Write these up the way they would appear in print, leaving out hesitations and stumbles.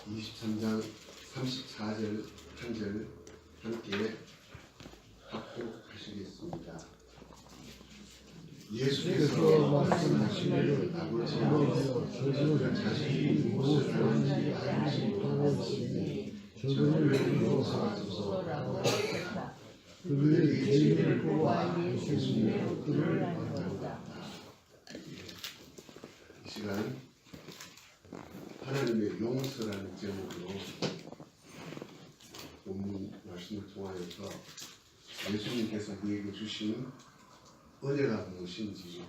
23장 34절 한 절 함께 합독하시겠습니다. 예수께서 말씀하시기를 아버지여 저희는 자신이 무엇을 하는지 알지 못하였으니 저를 용서하소서라고 하셨다. 그들이 죄를 보아 예수님의 옷들을 만졌다. 이 시간 하나님의 용서라는 제목으로 본문 말씀을 통하여서 예수님께서 우리에게 주신 은혜가 무엇인지,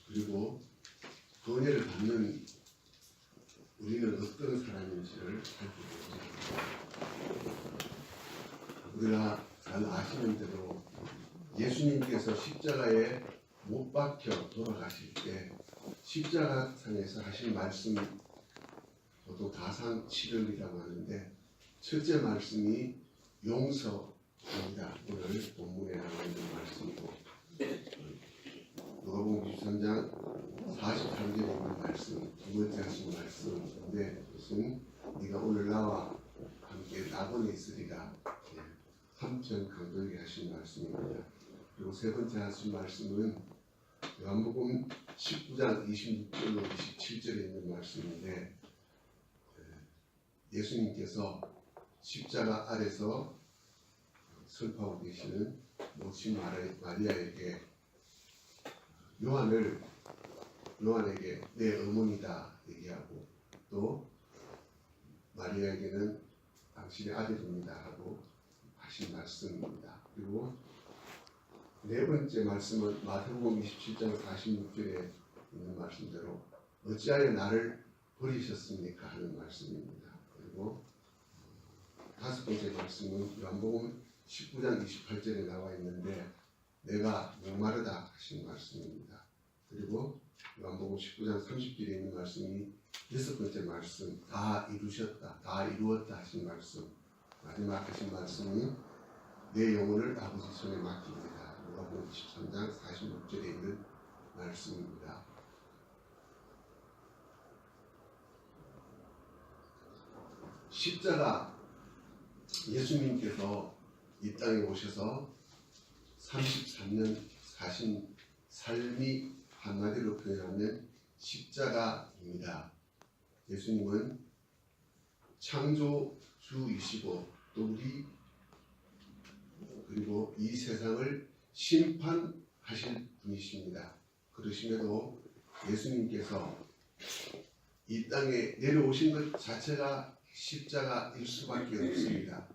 그리고 그 은혜를 받는 우리는 어떤 사람인지를 살펴보겠습니다. 우리가 잘 아시는 대로 예수님께서 십자가에 못 박혀 돌아가실 때 십자가상에서 하신 말씀, 보통 가상 7일이라고 하는데 첫째 말씀이 용서입니다. 오늘 본문에 나와 있는 말씀이고, 누가복음 23장 43절에 있는 말씀, 두 번째 하신 말씀인데, 무슨 네가 오늘 나와 함께 낙원에 있으리라 한편 강도에게 하신 말씀입니다. 그리고 세 번째 하신 말씀은 요한복음 19장 26절로 27절에 있는 말씀인데, 예수님께서 십자가 아래서 슬퍼하고 계시는 모친 마리아에게 요한에게 내 어머니다 얘기하고, 또 마리아에게는 당신의 아들입니다 하고 하신 말씀입니다. 그리고 네 번째 말씀은 마태복음 27장 46절에 있는 말씀대로 어찌하여 나를 버리셨습니까 하는 말씀입니다. 그리고 다섯 번째 말씀은 요한복음 19장 28절에 나와 있는데 내가 목마르다 하신 말씀입니다. 그리고 요한복음 19장 30절에 있는 말씀이 여섯 번째 말씀, 다 이루셨다, 다 이루었다 하신 말씀. 마지막 하신 말씀이 내 영혼을 아버지 손에 맡깁니다. 요한복음 13장 46절에 있는 말씀입니다. 십자가, 예수님께서 이 땅에 오셔서 33년 사신 삶이 한마디로 표현하면 십자가입니다. 예수님은 창조주이시고 또 우리 그리고 이 세상을 심판하실 분이십니다. 그러심에도 예수님께서 이 땅에 내려오신 것 자체가 십자가일 수밖에 없습니다.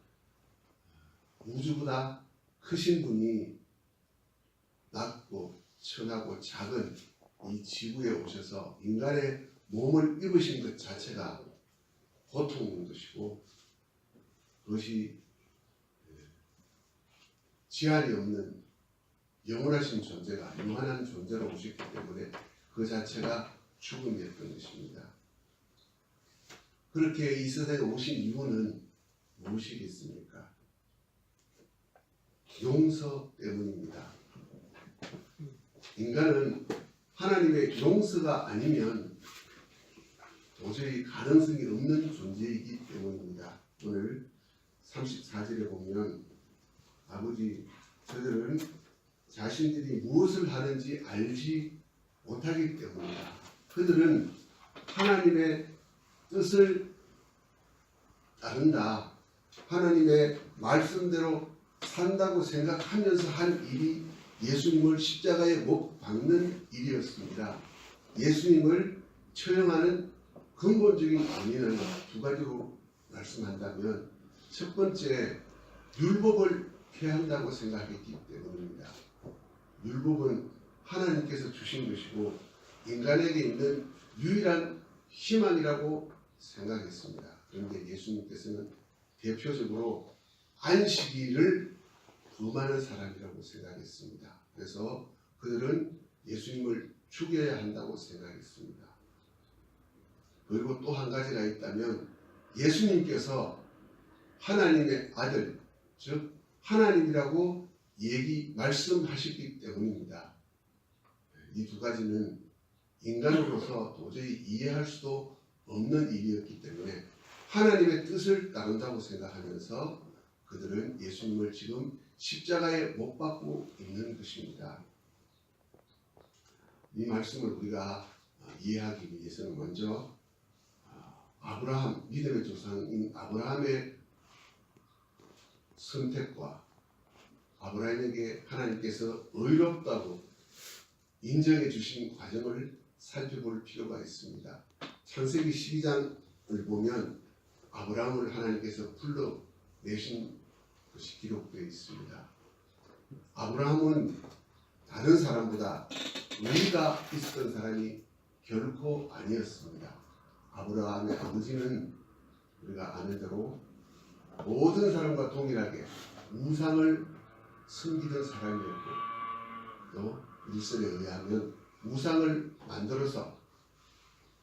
우주보다 크신 분이 낮고 천하고 작은 이 지구에 오셔서 인간의 몸을 입으신 것 자체가 고통인 것이고, 그것이 지한이 없는 영원하신 존재가 유한한 존재로 오셨기 때문에 그 자체가 죽음이었던 것입니다. 그렇게 이 세상에 오신 이유는 무엇이겠습니까? 용서 때문입니다. 인간은 하나님의 용서가 아니면 도저히 가능성이 없는 존재이기 때문입니다. 오늘 34절에 보면 아버지, 저들은 자신들이 무엇을 하는지 알지 못하기 때문이다. 그들은 하나님의 뜻을 따른다, 하나님의 말씀대로 산다고 생각하면서 한 일이 예수님을 십자가에 못 박는 일이었습니다. 예수님을 처형하는 근본적인 원인은 두 가지로 말씀한다면, 첫 번째, 율법을 폐한다고 생각했기 때문입니다. 율법은 하나님께서 주신 것이고 인간에게 있는 유일한 희망이라고 생각했습니다. 그런데 예수님께서는 대표적으로 안식일을 금하는 사람이라고 생각했습니다. 그래서 그들은 예수님을 죽여야 한다고 생각했습니다. 그리고 또 한 가지가 있다면, 예수님께서 하나님의 아들, 즉 하나님이라고 말씀하셨기 때문입니다. 이 두 가지는 인간으로서 도저히 이해할 수도 없는 일이었기 때문에 하나님의 뜻을 따른다고 생각하면서 그들은 예수님을 지금 십자가에 못 박고 있는 것입니다. 이 말씀을 우리가 이해하기 위해서는 먼저 아브라함, 믿음의 조상인 아브라함의 선택과 아브라함에게 하나님께서 의롭다고 인정해 주신 과정을 살펴볼 필요가 있습니다. 창세기 12장을 보면 아브라함을 하나님께서 불러내신 것이 기록되어 있습니다. 아브라함은 다른 사람보다 의의가 있었던 사람이 결코 아니었습니다. 아브라함의 아버지는 우리가 아는 대로 모든 사람과 동일하게 우상을 섬기던 사람이었고, 또 일설에 의하면 우상을 만들어서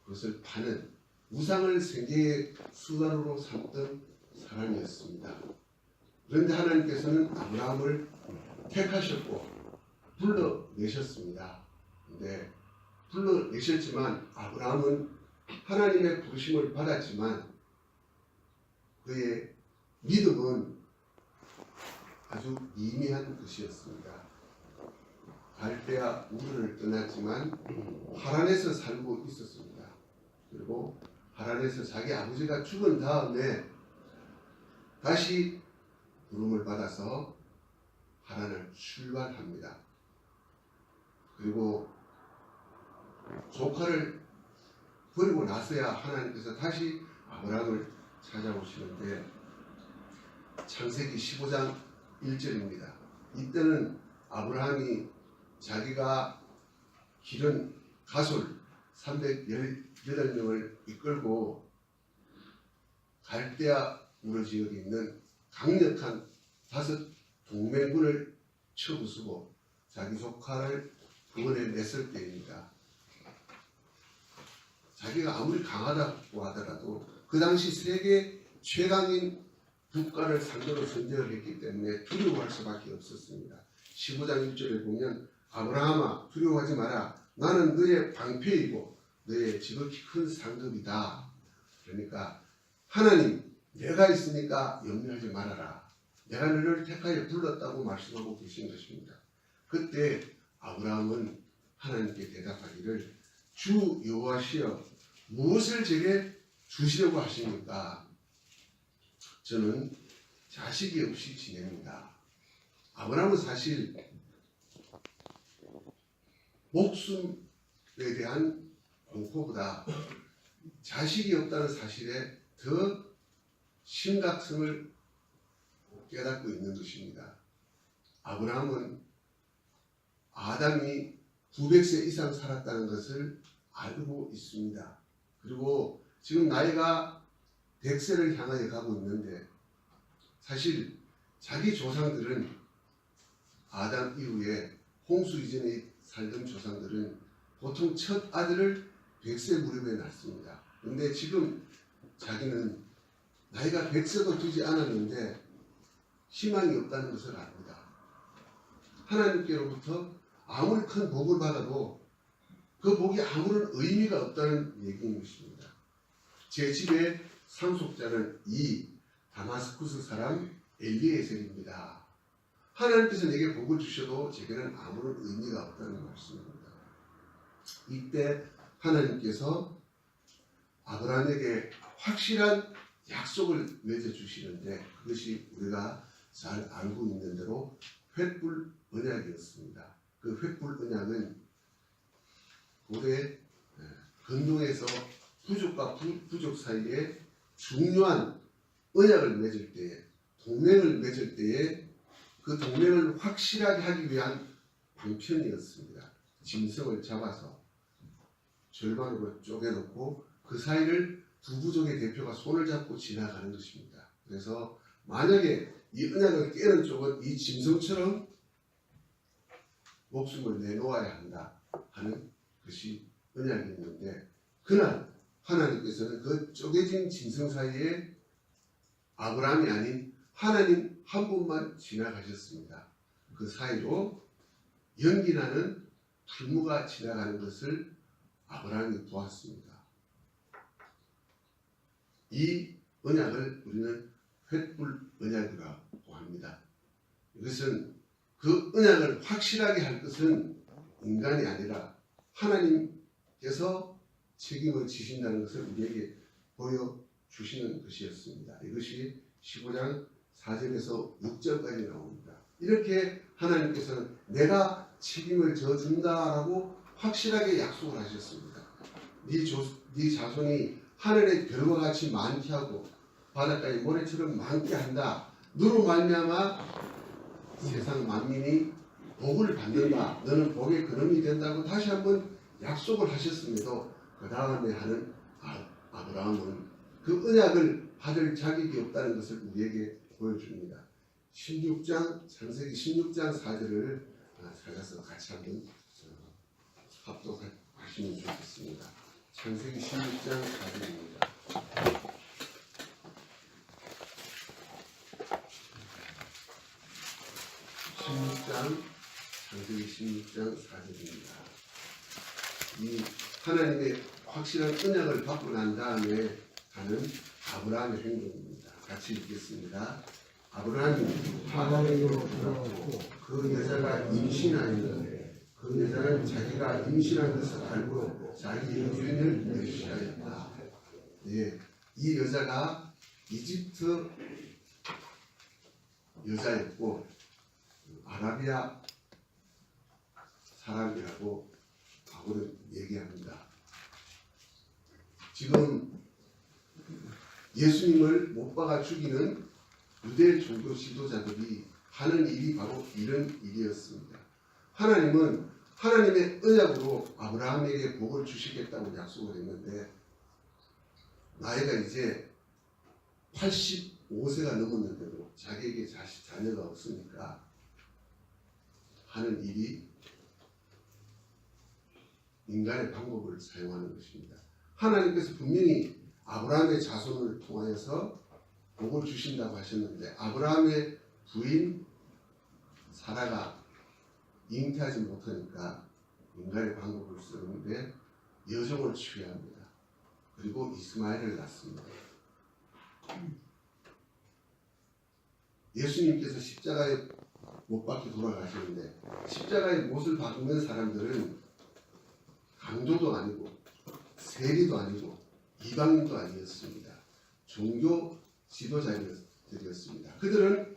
그것을 파는 우상을 생계의 수단으로 삼던 사람이었습니다. 그런데 하나님께서는 아브라함을 택하셨고 불러내셨습니다. 그런데 불러내셨지만 아브라함은 하나님의 부르심을 받았지만 그의 믿음은 아주 미미한 것이었습니다. 갈대아 우르를 떠났지만 하란에서 살고 있었습니다. 그리고 하란에서 자기 아버지가 죽은 다음에 다시 부름을 받아서 하란을 출발합니다. 그리고 조카를 버리고 나서야 하나님께서 다시 아브라함을 찾아오시는데 창세기 15장 1절입니다. 이때는 아브라함이 자기가 기른 가솔 318명을 이끌고 갈대아 우르 지역에 있는 강력한 5 동맹군을 쳐부수고 자기 조카를 구원해 냈을 때입니다. 자기가 아무리 강하다고 하더라도 그 당시 세계 최강인 국가를 상대로 전쟁을 했기 때문에 두려워할 수밖에 없었습니다. 15장 1절에 보면 아브라함아 두려워하지 마라. 나는 너의 방패이고 너의 지극히 큰 상급이다. 그러니까 하나님 내가 있으니까 염려하지 말아라. 내가 너를 택하여 불렀다고 말씀하고 계신 것입니다. 그때 아브라함은 하나님께 대답하기를 주 여호와시여 무엇을 제게 주시려고 하십니까? 저는 자식이 없이 지냅니다. 아브라함은 사실 목숨에 대한 공포보다 자식이 없다는 사실에 더 심각성을 깨닫고 있는 것입니다. 아브라함은 아담이 900세 이상 살았다는 것을 알고 있습니다. 그리고 지금 나이가 100세를 향하여 가고 있는데 사실 자기 조상들은 아담 이후에 홍수 이전에 살던 조상들은 보통 첫 아들을 100세 무렵에 낳습니다. 그런데 지금 자기는 나이가 100세도 되지 않았는데 희망이 없다는 것을 압니다. 하나님께로부터 아무리 큰 복을 받아도 그 복이 아무런 의미가 없다는 얘기인 것입니다. 제 집의 상속자는 이 다마스쿠스 사람 엘리에셀입니다. 하나님께서 내게 복을 주셔도 제게는 아무런 의미가 없다는 말씀입니다. 이때 하나님께서 아브라함에게 확실한 약속을 맺어주시는데 그것이 우리가 잘 알고 있는 대로 횃불 언약이었습니다. 그 횃불 언약은 고대 근동에서 부족과 부족 사이에 중요한 언약을 맺을 때에 동맹을 맺을 때에 그 동맹을 확실하게 하기 위한 방편이었습니다. 짐승을 잡아서 절반으로 쪼개놓고 그 사이를 두 부족의 대표가 손을 잡고 지나가는 것입니다. 그래서 만약에 이 언약을 깨는 쪽은 이 짐승처럼 목숨을 내놓아야 한다 하는 것이 언약이었는데 그날 하나님께서는 그 쪼개진 짐승 사이에 아브라함이 아닌 하나님 한 분만 지나가셨습니다. 그 사이로 연기나는 풀무가 지나가는 것을 아브라함이 보았습니다. 이 언약을 우리는 횃불 언약이라고 합니다. 이것은 그 언약을 확실하게 할 것은 인간이 아니라 하나님께서 책임을 지신다는 것을 우리에게 보여주시는 것이었습니다. 이것이 15장 4절에서 6절까지 나옵니다. 이렇게 하나님께서는 내가 책임을 져준다라고 확실하게 약속을 하셨습니다. 네 자손이 하늘의 별과 같이 많게 하고 바닷가의 모래처럼 많게 한다. 너로 말미암아 세상 만민이 복을 받는다. 너는 복의 근원이 된다고 다시 한번 약속을 하셨음에도 그 다음에 하는 아브라함은 그 언약을 받을 자격이 없다는 것을 우리에게 보여줍니다. 창세기 16장 4절을 찾아서 같이 한번 합독하시면 좋겠습니다. 창세기 16장 4절입니다. 창세기 16장 4절입니다. 이 하나님의 확실한 언약을 받고 난 다음에 하는 아브라함의 행동입니다. 같이 읽겠습니다. 아브라함이 하나님으로 돌아왔고 그 여자가 임신하였는데 그 여자는 자기가 임신한 것을 알고 자기 주인을 멸시하였다. 예, 이 여자가 이집트 여자였고 아라비아 사람이라고 바울은 얘기합니다. 지금 예수님을 못 박아 죽이는 유대 종교 지도자들이 하는 일이 바로 이런 일이었습니다. 하나님은 하나님의 언약으로 아브라함에게 복을 주시겠다고 약속을 했는데 나이가 이제 85세가 넘었는데도 자기에게 자녀가 없으니까 하는 일이 인간의 방법을 사용하는 것입니다. 하나님께서 분명히 아브라함의 자손을 통하여서 복을 주신다고 하셨는데 아브라함의 부인 사라가 잉태하지 못하니까 인간의 방법을 쓰는데 여종을 취합니다. 그리고 이스마엘을 낳습니다. 예수님께서 십자가에 못 박혀 돌아가시는데 십자가에 못을 박는 사람들은 강도도 아니고 세리도 아니고 이방인도 아니었습니다. 종교 지도자들이었습니다. 그들은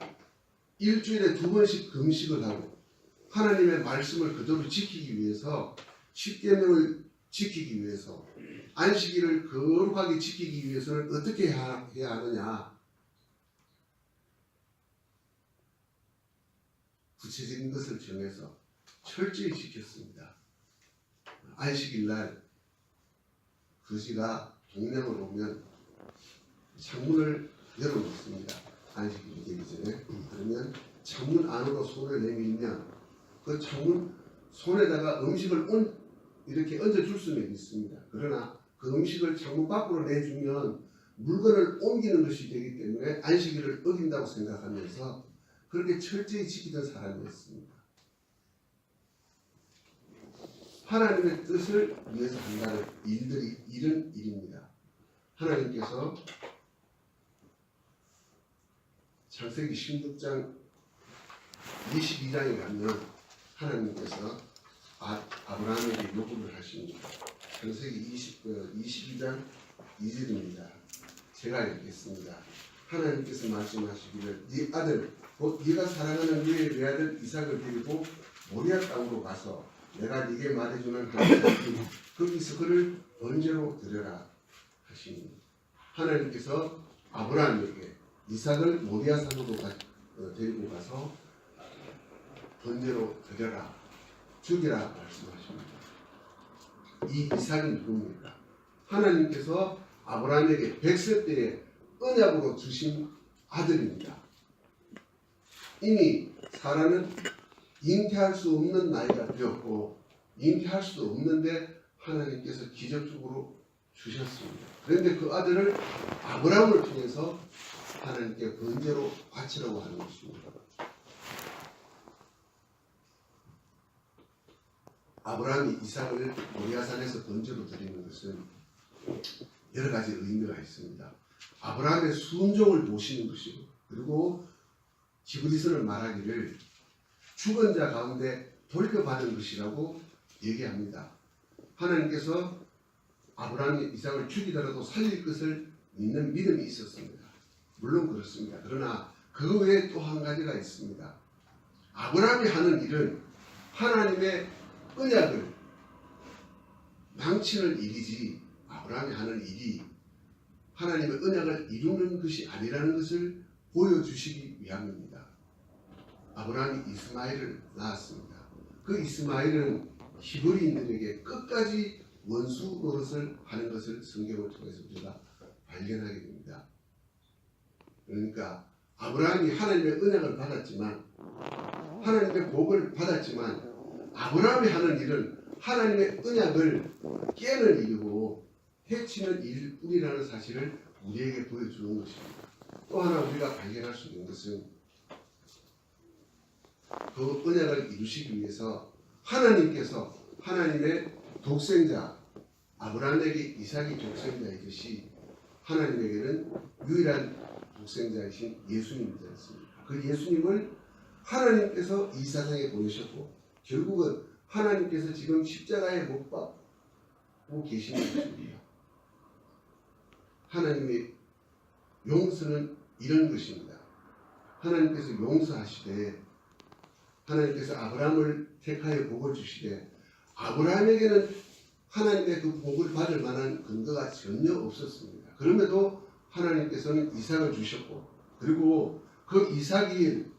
일주일에 2번씩 금식을 하고 하나님의 말씀을 그대로 지키기 위해서 십계명을 지키기 위해서 안식일을 거룩하게 지키기 위해서는 어떻게 해야 하느냐, 구체적인 것을 정해서 철저히 지켰습니다. 안식일날 거지가 동냥을 오면 창문을 열어놓습니다. 안식일이 되기 전에. 그러면 창문 안으로 손을 내밀면 그 창문 손에다가 음식을 이렇게 얹어줄 수는 있습니다. 그러나 그 음식을 창문 밖으로 내주면 물건을 옮기는 것이 되기 때문에 안식일을 어긴다고 생각하면서 그렇게 철저히 지키던 사람이었습니다. 하나님의 뜻을 위해서 한다는 일들이 이런 일입니다. 하나님께서 창세기 16장 22장에 가면 하나님께서 아브라함에게 요구를 하십니다. 창세기 22장 2절입니다. 제가 읽겠습니다. 하나님께서 말씀하시기를 네 아들 곧 네가 사랑하는 네 외아들 이삭을 데리고 모리아 땅으로 가서 내가 네게 말해주는 하나님이 거기서 그를 번제로 드려라 하시니 하나님께서 아브라함에게 이삭을 모리아 산으로 데리고 가서 번제로 드려라 죽이라 말씀하십니다. 이 이삭이 누굽니까? 하나님께서 아브라함에게 100세 때에 언약으로 주신 아들입니다. 이미 사라는 잉태할 수 없는 나이가 되었고 잉태할 수도 없는데 하나님께서 기적적으로 주셨습니다. 그런데 그 아들을 아브라함을 통해서 하나님께 번제로 바치라고 하는 것입니다. 아브라함이 이삭을 모리아산에서 번제로 드리는 것은 여러 가지 의미가 있습니다. 아브라함의 순종을 보시는 것이고, 그리고 히브리서는 말하기를 죽은 자 가운데 돌려받은 것이라고 얘기합니다. 하나님께서 아브라함이 이삭을 죽이더라도 살릴 것을 믿는 믿음이 있었습니다. 물론 그렇습니다. 그러나 그 외에 또 한 가지가 있습니다. 아브라함이 하는 일은 하나님의 언약을 망치는 일이지, 아브라함이 하는 일이 하나님의 언약을 이루는 것이 아니라는 것을 보여주시기 위함입니다. 아브라함이 이스마엘을 낳았습니다. 그 이스마엘은 히브리인들에게 끝까지 원수 노릇을 하는 것을 성경을 통해서 우리가 발견하게 됩니다. 그러니까 아브라함이 하나님의 언약을 받았지만, 하나님의 복을 받았지만, 아브라함이 하는 일은 하나님의 언약을 깨는 일이고 해치는 일뿐이라는 사실을 우리에게 보여주는 것입니다. 또 하나 우리가 발견할 수 있는 것은 그 언약을 이루시기 위해서 하나님께서 하나님의 독생자 아브라함에게 이삭이 독생자이듯이 하나님에게는 유일한 독생자이신 예수님이지 않습니까? 그 예수님을 하나님께서 이 세상에 보내셨고 결국은 하나님께서 지금 십자가에 못 박고 계시는 것입니다. 하나님의 용서는 이런 것입니다. 하나님께서 용서하시되 하나님께서 아브라함을 택하여 복을 주시되 아브라함에게는 하나님의 그 복을 받을 만한 근거가 전혀 없었습니다. 그럼에도 하나님께서는 이삭을 주셨고, 그리고 그 이삭을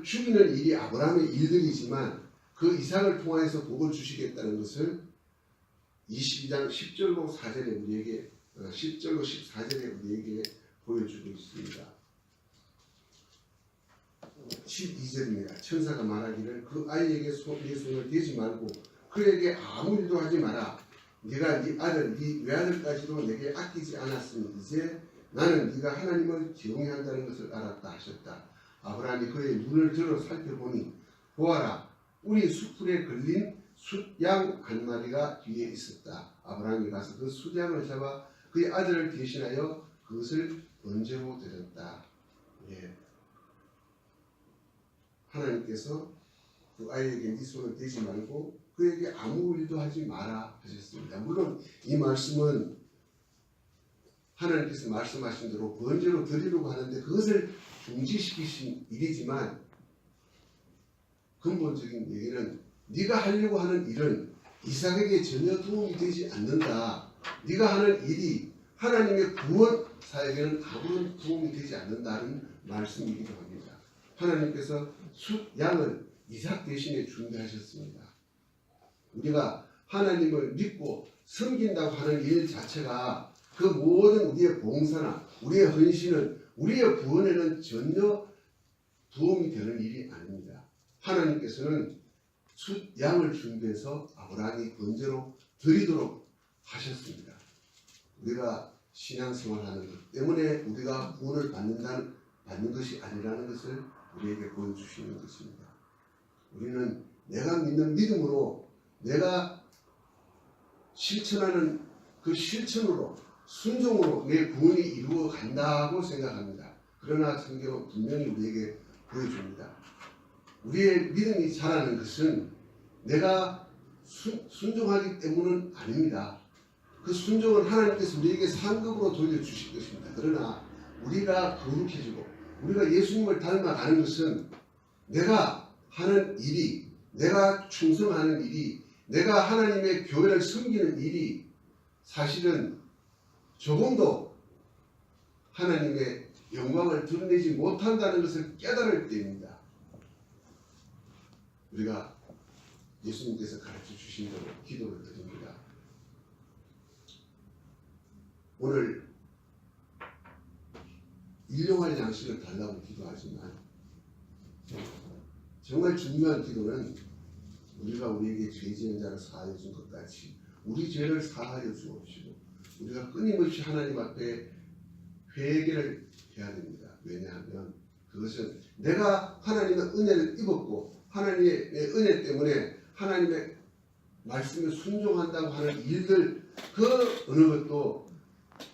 죽이는 일이 아브라함의 일들이지만 그 이삭을 통하여서 복을 주시겠다는 것을 22장 10절로 4절에 우리에게 10절로 14절에 우리에게 보여주고 있습니다. 12절입니다. 천사가 말하기를 그 아이에게 네 손을 대지 말고 그에게 아무 일도 하지 마라. 네가 네 아들 네 외아들까지도 내게 아끼지 않았으니 이제 나는 네가 하나님을 경외한다는 것을 알았다 하셨다. 아브라함이 그의 눈을 들어 살펴보니 보아라, 우리 숫풀에 걸린 숫양 한 마리가 뒤에 있었다. 아브라함이 가서 그 숫양을 잡아 그의 아들을 대신하여 그것을 번제로 드렸다. 예. 하나님께서 그 아이에게 네 손을 대지 말고 그에게 아무 일도 하지 마라 하셨습니다. 물론 이 말씀은 하나님께서 말씀하신 대로 번제로 드리려고 하는데 그것을 중지시키신 일이지만 근본적인 얘기는 네가 하려고 하는 일은 이삭에게 전혀 도움이 되지 않는다. 네가 하는 일이 하나님의 구원 사역에는 아무런 도움이 되지 않는다는 말씀이기도 합니다. 하나님께서 숫양을 이삭 대신에 준비하셨습니다. 우리가 하나님을 믿고 섬긴다고 하는 일 자체가 그 모든 우리의 봉사나 우리의 헌신은 우리의 구원에는 전혀 도움이 되는 일이 아닙니다. 하나님께서는 숫양을 준비해서 아브라함이 번제로 드리도록 하셨습니다. 우리가 신앙생활하는 것 때문에 우리가 구원을 받는 것이 아니라는 것을 우리에게 보여주시는 것입니다. 우리는 내가 믿는 믿음으로 내가 실천하는 그 실천으로 순종으로 내 구원이 이루어 간다고 생각합니다. 그러나 성경은 분명히 우리에게 보여줍니다. 우리의 믿음이 자라는 것은 내가 순종하기 때문은 아닙니다. 그 순종은 하나님께서 우리에게 상급으로 돌려주실 것입니다. 그러나 우리가 거룩해지고 우리가 예수님을 닮아가는 것은 내가 하는 일이, 내가 충성하는 일이, 내가 하나님의 교회를 섬기는 일이 사실은 조금도 하나님의 영광을 드러내지 못한다는 것을 깨달을 때입니다. 우리가 예수님께서 가르쳐 주신 대로 기도를 드립니다. 오늘 일용할 양식을 달라고 기도하지만 정말 중요한 기도는 우리가 우리에게 죄 지은 자를 사하여 준 것 같이 우리 죄를 사하여 주옵시고 우리가 끊임없이 하나님 앞에 회개를 해야 됩니다. 왜냐하면 그것은 내가 하나님의 은혜를 입었고 하나님의 은혜 때문에 하나님의 말씀에 순종한다고 하는 일들 그 어느 것도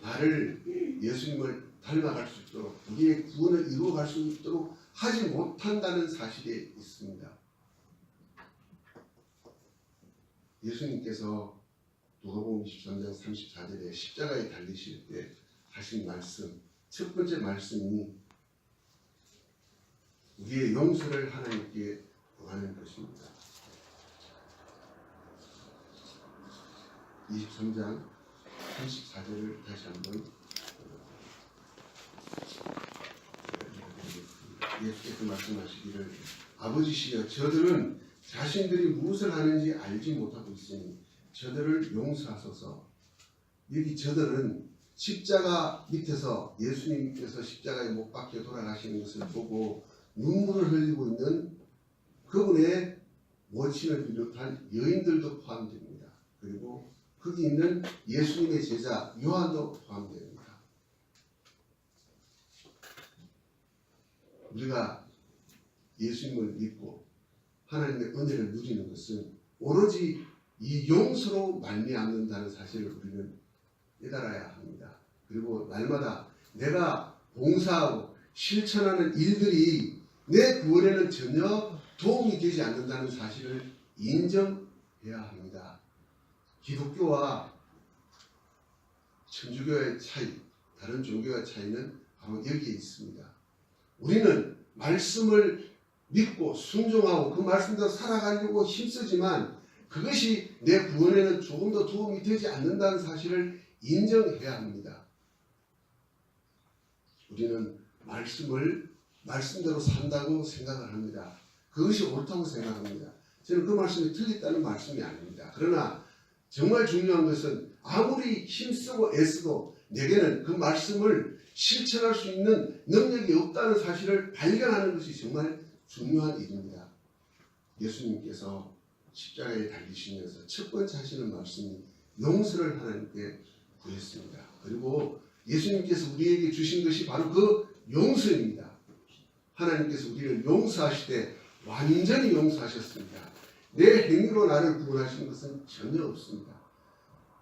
나를 예수님을 닮아갈 수 있도록 우리의 구원을 이루어갈 수 있도록 하지 못한다는 사실이 있습니다. 예수님께서 누가복음 23장 34절에 십자가에 달리실 때 하신 말씀, 첫 번째 말씀이 우리의 용서를 하나님께 구하는 것입니다. 23장 34절을 다시 한번 예수께서 말씀하시기를 아버지시여 저들은 자신들이 무엇을 하는지 알지 못하고 있으니 저들을 용서하소서. 여기 저들은 십자가 밑에서 예수님께서 십자가에 못 박혀 돌아가시는 것을 보고 눈물을 흘리고 있는 그분의 모친을 비롯한 여인들도 포함됩니다. 그리고 거기 있는 예수님의 제자 요한도 포함됩니다. 우리가 예수님을 믿고 하나님의 은혜를 누리는 것은 오로지 이 용서로 말미암는다는 사실을 우리는 깨달아야 합니다. 그리고 날마다 내가 봉사하고 실천하는 일들이 내 구원에는 전혀 도움이 되지 않는다는 사실을 인정해야 합니다. 기독교와 천주교의 차이, 다른 종교의 차이는 바로 여기에 있습니다. 우리는 말씀을 믿고 순종하고 그 말씀대로 살아가려고 힘쓰지만 그것이 내 구원에는 조금도 도움이 되지 않는다는 사실을 인정해야 합니다. 우리는 말씀을 말씀대로 산다고 생각을 합니다. 그것이 옳다고 생각합니다. 저는 그 말씀이 틀렸다는 말씀이 아닙니다. 그러나 정말 중요한 것은 아무리 힘쓰고 애써도 내게는 그 말씀을 실천할 수 있는 능력이 없다는 사실을 발견하는 것이 정말 중요한 일입니다. 예수님께서 십자가에 달리시면서 첫 번째 하시는 말씀이 용서를 하나님께 구했습니다. 그리고 예수님께서 우리에게 주신 것이 바로 그 용서입니다. 하나님께서 우리를 용서하시되 완전히 용서하셨습니다. 내 행위로 나를 구원하시는 것은 전혀 없습니다.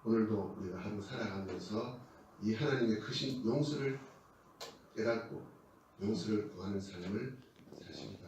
오늘도 우리가 하루 살아가면서 이 하나님의 크신 용서를 깨닫고 용서를 구하는 삶을 사실